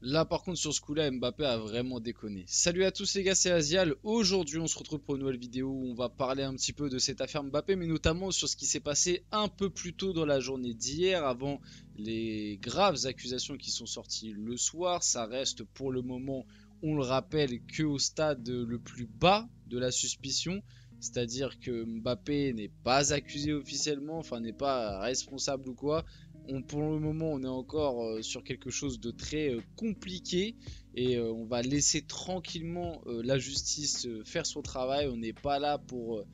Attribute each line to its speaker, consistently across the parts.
Speaker 1: Là par contre sur ce coup-là Mbappé a vraiment déconné. Salut à tous les gars, c'est Azial. Aujourd'hui on se retrouve pour une nouvelle vidéo où on va parler un petit peu de cette affaire Mbappé, mais notamment sur ce qui s'est passé un peu plus tôt dans la journée d'hier, avant les graves accusations qui sont sorties le soir. Ça reste pour le moment, on le rappelle, que au stade le plus bas de la suspicion. C'est-à-dire que Mbappé n'est pas accusé officiellement, enfin n'est pas responsable ou quoi. Pour le moment, on est encore sur quelque chose de très compliqué et on va laisser tranquillement la justice faire son travail. On n'est pas là pour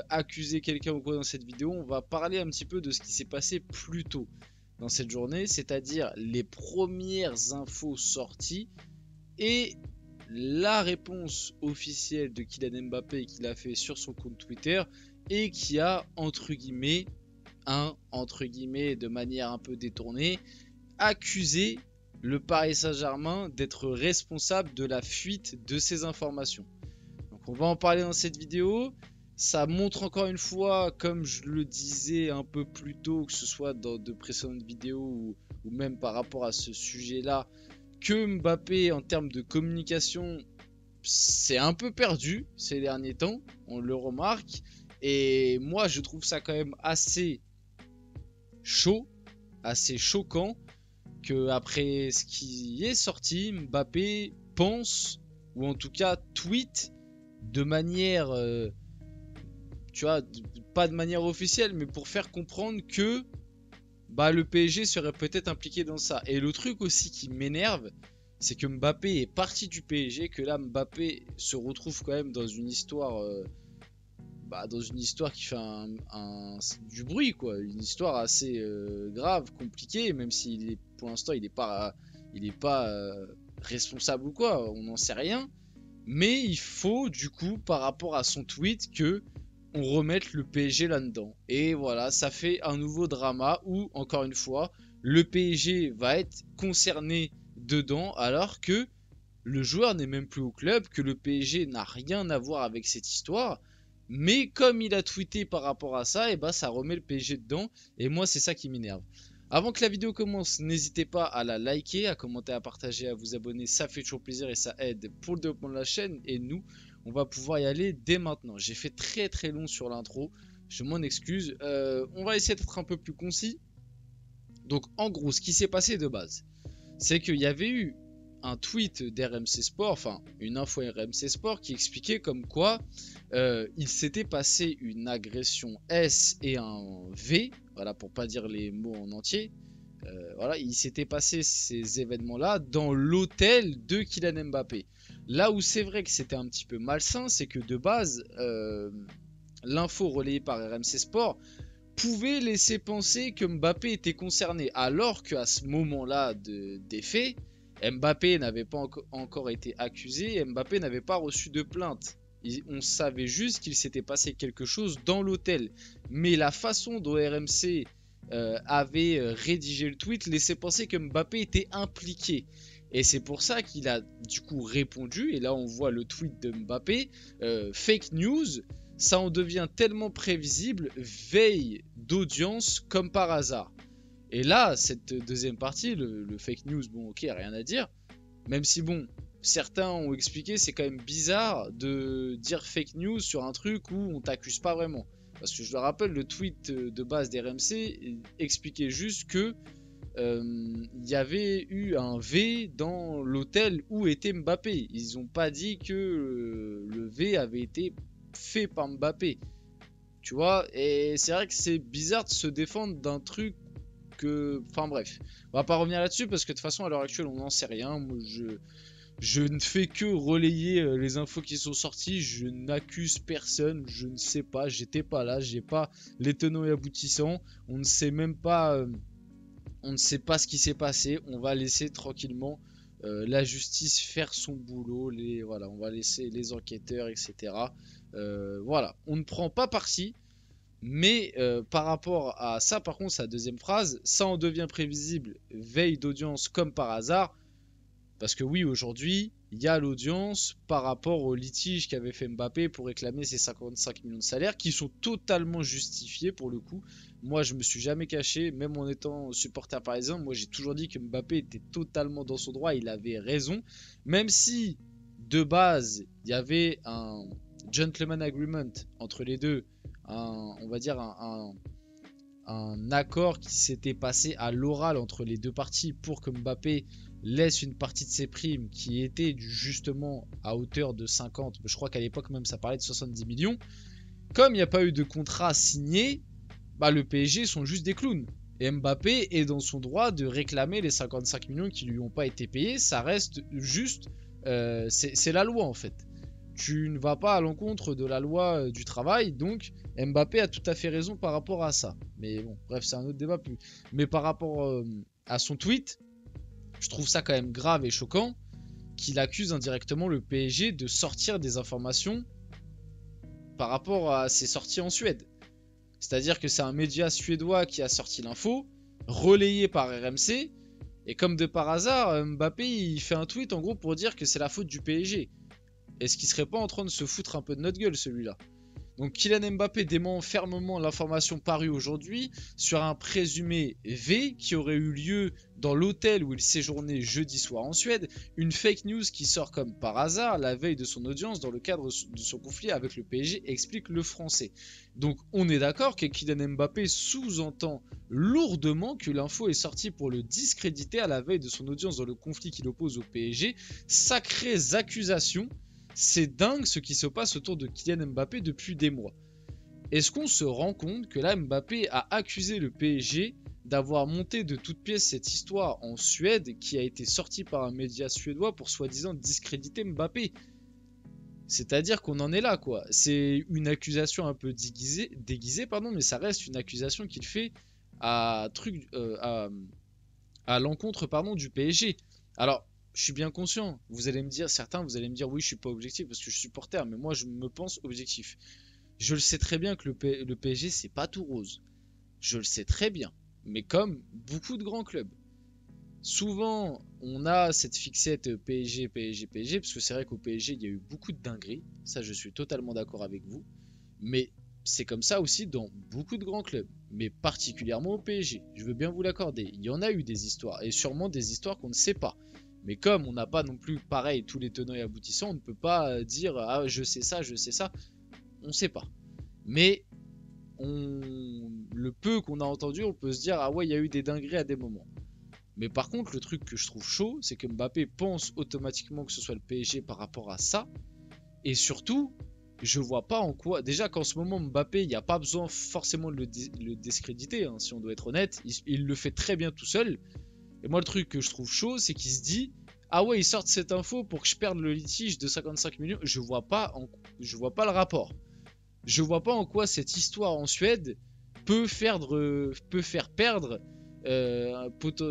Speaker 1: accuser quelqu'un ou quoi dans cette vidéo. On va parler un petit peu de ce qui s'est passé plus tôt dans cette journée, c'est-à-dire les premières infos sorties et la réponse officielle de Kylian Mbappé qu'il a fait sur son compte Twitter et qui a entre guillemets entre guillemets, de manière un peu détournée, accuser le Paris Saint-Germain d'être responsable de la fuite de ces informations. Donc on va en parler dans cette vidéo. Ça montre encore une fois, comme je le disais un peu plus tôt, que ce soit dans de précédentes vidéos ou même par rapport à ce sujet-là, que Mbappé, en termes de communication, c'est un peu perdu ces derniers temps, on le remarque. Et moi, je trouve ça quand même assez chaud, assez choquant que après ce qui est sorti, Mbappé pense ou en tout cas tweet de manière, tu vois, pas de manière officielle, mais pour faire comprendre que bah, le PSG serait peut-être impliqué dans ça. Et le truc aussi qui m'énerve, c'est que Mbappé est parti du PSG, que là Mbappé se retrouve quand même dans une histoire dans une histoire qui fait du bruit, quoi. Une histoire assez grave, compliquée, même s'il est, pour l'instant, il est pas responsable ou quoi, on n'en sait rien. Mais il faut, du coup, par rapport à son tweet, que on remette le PSG là-dedans. Et voilà, ça fait un nouveau drama où, encore une fois, le PSG va être concerné dedans, alors que le joueur n'est même plus au club, que le PSG n'a rien à voir avec cette histoire. Mais comme il a tweeté par rapport à ça, et bah ça remet le PSG dedans. Et moi, c'est ça qui m'énerve. Avant que la vidéo commence, n'hésitez pas à la liker, à commenter, à partager, à vous abonner. Ça fait toujours plaisir et ça aide pour le développement de la chaîne. Et nous, on va pouvoir y aller dès maintenant. J'ai fait très très long sur l'intro. Je m'en excuse. On va essayer d'être un peu plus concis. Donc en gros, ce qui s'est passé de base, c'est qu'il y avait eu un tweet d'RMC Sport, enfin une info RMC Sport qui expliquait comme quoi il s'était passé une agression S et un V, voilà pour pas dire les mots en entier. Voilà, il s'était passé ces événements-là dans l'hôtel de Kylian Mbappé. Là où c'est vrai que c'était un petit peu malsain, c'est que de base, l'info relayée par RMC Sport pouvait laisser penser que Mbappé était concerné, alors qu'à ce moment-là des faits, Mbappé n'avait pas encore été accusé, Mbappé n'avait pas reçu de plainte. On savait juste qu'il s'était passé quelque chose dans l'hôtel. Mais la façon dont RMC avait rédigé le tweet laissait penser que Mbappé était impliqué. Et c'est pour ça qu'il a du coup répondu, et là on voit le tweet de Mbappé, fake news, ça en devient tellement prévisible, veille d'audience comme par hasard. Et là, cette deuxième partie, le fake news, bon ok, rien à dire, même si bon, certains ont expliqué, c'est quand même bizarre de dire fake news sur un truc où on t'accuse pas vraiment. Parce que je le rappelle, le tweet de base d'RMC expliquait juste que il y avait eu un V dans l'hôtel où était Mbappé. Ils n'ont pas dit que le V avait été fait par Mbappé. Tu vois, et c'est vrai que c'est bizarre de se défendre d'un truc que... Enfin bref, on va pas revenir là-dessus parce que de toute façon à l'heure actuelle on n'en sait rien. Moi, je ne fais que relayer les infos qui sont sorties, je n'accuse personne, je ne sais pas, j'étais pas là, j'ai pas les tenants et aboutissants, on ne sait même pas... on ne sait pas ce qui s'est passé, on va laisser tranquillement la justice faire son boulot, voilà, on va laisser les enquêteurs, etc. Voilà, on ne prend pas parti, mais par rapport à ça, par contre, sa deuxième phrase, ça en devient prévisible, veille d'audience comme par hasard. Parce que oui, aujourd'hui, il y a l'audience par rapport au litige qu'avait fait Mbappé pour réclamer ses 55 millions de salaire, qui sont totalement justifiés pour le coup. Moi, je me suis jamais caché, même en étant supporter parisien, moi j'ai toujours dit que Mbappé était totalement dans son droit, il avait raison. Même si, de base, il y avait un gentleman agreement entre les deux, on va dire un accord qui s'était passé à l'oral entre les deux parties pour que Mbappé laisse une partie de ses primes qui étaient justement à hauteur de 50, je crois qu'à l'époque même ça parlait de 70 millions. Comme il n'y a pas eu de contrat signé, bah le PSG sont juste des clowns. Et Mbappé est dans son droit de réclamer les 55 millions qui lui ont pas été payés. Ça reste juste, c'est la loi en fait. Tu ne vas pas à l'encontre de la loi du travail, donc Mbappé a tout à fait raison par rapport à ça. Mais bon, bref, c'est un autre débat plus. Mais par rapport à son tweet, je trouve ça quand même grave et choquant qu'il accuse indirectement le PSG de sortir des informations par rapport à ses sorties en Suède. C'est-à-dire que c'est un média suédois qui a sorti l'info, relayé par RMC, et comme de par hasard, Mbappé il fait un tweet en gros pour dire que c'est la faute du PSG. Est-ce qu'il serait pas en train de se foutre un peu de notre gueule celui-là? Donc Kylian Mbappé dément fermement l'information parue aujourd'hui sur un présumé V qui aurait eu lieu dans l'hôtel où il séjournait jeudi soir en Suède, une fake news qui sort comme par hasard la veille de son audience dans le cadre de son conflit avec le PSG, explique le Français. Donc on est d'accord que Kylian Mbappé sous-entend lourdement que l'info est sortie pour le discréditer à la veille de son audience dans le conflit qui l'oppose au PSG. Sacrées accusations. C'est dingue ce qui se passe autour de Kylian Mbappé depuis des mois. Est-ce qu'on se rend compte que là Mbappé a accusé le PSG d'avoir monté de toutes pièces cette histoire en Suède qui a été sortie par un média suédois pour soi-disant discréditer Mbappé? C'est-à-dire qu'on en est là quoi. C'est une accusation un peu déguisée pardon, mais ça reste une accusation qu'il fait à l'encontre pardon du PSG. Alors je suis bien conscient, vous allez me dire, certains vous allez me dire oui je suis pas objectif parce que je suis supporter, mais moi je me pense objectif. Je le sais très bien que le PSG c'est pas tout rose. Je le sais très bien. Mais comme beaucoup de grands clubs. Souvent on a cette fixette PSG, PSG, PSG, parce que c'est vrai qu'au PSG il y a eu beaucoup de dingueries. Ça je suis totalement d'accord avec vous. Mais c'est comme ça aussi dans beaucoup de grands clubs. Mais particulièrement au PSG. Je veux bien vous l'accorder. Il y en a eu des histoires. Et sûrement des histoires qu'on ne sait pas. Mais comme on n'a pas non plus pareil tous les tenants et aboutissants, on ne peut pas dire ah je sais ça, je sais ça. On ne sait pas. Mais le peu qu'on a entendu, on peut se dire ah ouais il y a eu des dingueries à des moments. Mais par contre le truc que je trouve chaud, c'est que Mbappé pense automatiquement que ce soit le PSG par rapport à ça. Et surtout, je vois pas en quoi. Déjà qu'en ce moment Mbappé, il n'y a pas besoin forcément de le discréditer, hein, si on doit être honnête. Il le fait très bien tout seul. Et moi, le truc que je trouve chaud, c'est qu'il se dit ah ouais, ils sortent cette info pour que je perde le litige de 55 millions. Je vois pas le rapport. Je vois pas en quoi cette histoire en Suède peut faire perdre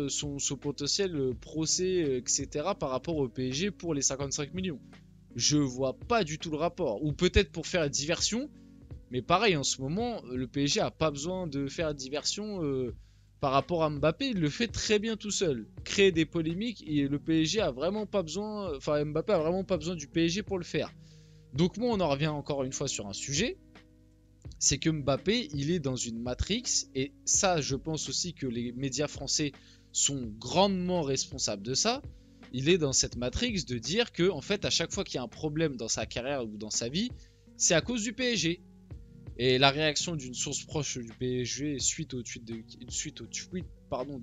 Speaker 1: son potentiel procès, etc. par rapport au PSG pour les 55 millions. Je vois pas du tout le rapport. Ou peut-être pour faire diversion. Mais pareil, en ce moment, le PSG a pas besoin de faire diversion par rapport à Mbappé. Il le fait très bien tout seul. Créer des polémiques et le PSG a vraiment pas besoin. Enfin, Mbappé a vraiment pas besoin du PSG pour le faire. Donc moi, on en revient encore une fois sur un sujet. C'est que Mbappé, il est dans une matrix. Et ça, je pense aussi que les médias français sont grandement responsables de ça. Il est dans cette matrix de dire que, en fait, à chaque fois qu'il y a un problème dans sa carrière ou dans sa vie, c'est à cause du PSG. Et la réaction d'une source proche du PSG suite au tweet de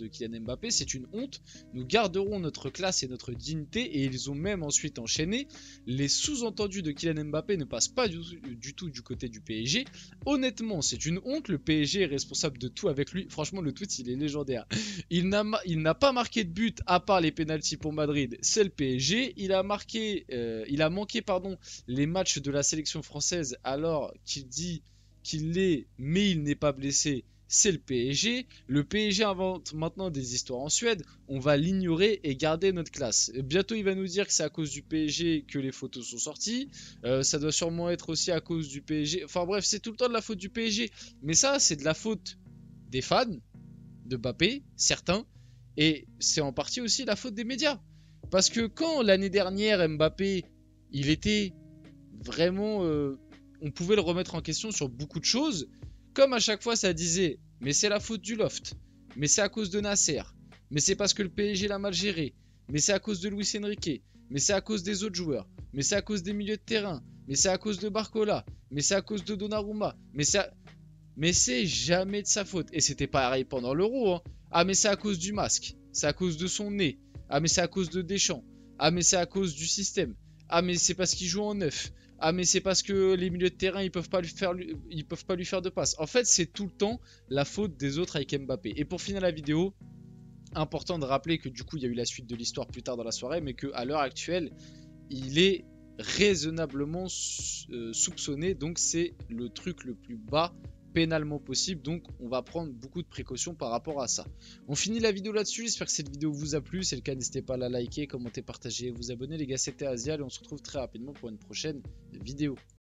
Speaker 1: Kylian Mbappé, c'est une honte. Nous garderons notre classe et notre dignité. Et ils ont même ensuite enchaîné. Les sous-entendus de Kylian Mbappé ne passent pas du tout du côté du PSG. Honnêtement, c'est une honte. Le PSG est responsable de tout avec lui. Franchement, le tweet, il est légendaire. Il n'a pas marqué de but à part les pénaltys pour Madrid. C'est le PSG. Il a manqué les matchs de la sélection française alors qu'il dit qu'il l'est, mais il n'est pas blessé, c'est le PSG. Le PSG invente maintenant des histoires en Suède. On va l'ignorer et garder notre classe. Bientôt, il va nous dire que c'est à cause du PSG que les photos sont sorties. Ça doit sûrement être aussi à cause du PSG. Enfin bref, c'est tout le temps de la faute du PSG. Mais ça, c'est de la faute des fans de Mbappé, certains. Et c'est en partie aussi la faute des médias. Parce que quand l'année dernière, Mbappé, il était vraiment... on pouvait le remettre en question sur beaucoup de choses. Comme à chaque fois, ça disait, mais c'est la faute du loft. Mais c'est à cause de Nasser. Mais c'est parce que le PSG l'a mal géré. Mais c'est à cause de Luis Enrique. Mais c'est à cause des autres joueurs. Mais c'est à cause des milieux de terrain. Mais c'est à cause de Barcola. Mais c'est à cause de Donnarumma. Mais c'est jamais de sa faute. Et c'était pareil pendant l'Euro. Hein. Ah, mais c'est à cause du masque. C'est à cause de son nez. Ah, mais c'est à cause de Deschamps. Ah, mais c'est à cause du système. Ah, mais c'est parce qu'il joue en neuf. Ah, mais c'est parce que les milieux de terrain, ils peuvent pas lui faire de passe. En fait, c'est tout le temps la faute des autres avec Mbappé. Et pour finir la vidéo, important de rappeler que du coup, il y a eu la suite de l'histoire plus tard dans la soirée, mais qu'à l'heure actuelle, il est raisonnablement soupçonné. Donc, c'est le truc le plus bas pénalement possible, donc on va prendre beaucoup de précautions par rapport à ça. On finit la vidéo là-dessus, j'espère que cette vidéo vous a plu, si c'est le cas n'hésitez pas à la liker, commenter, partager, vous abonner les gars, c'était Azial et on se retrouve très rapidement pour une prochaine vidéo.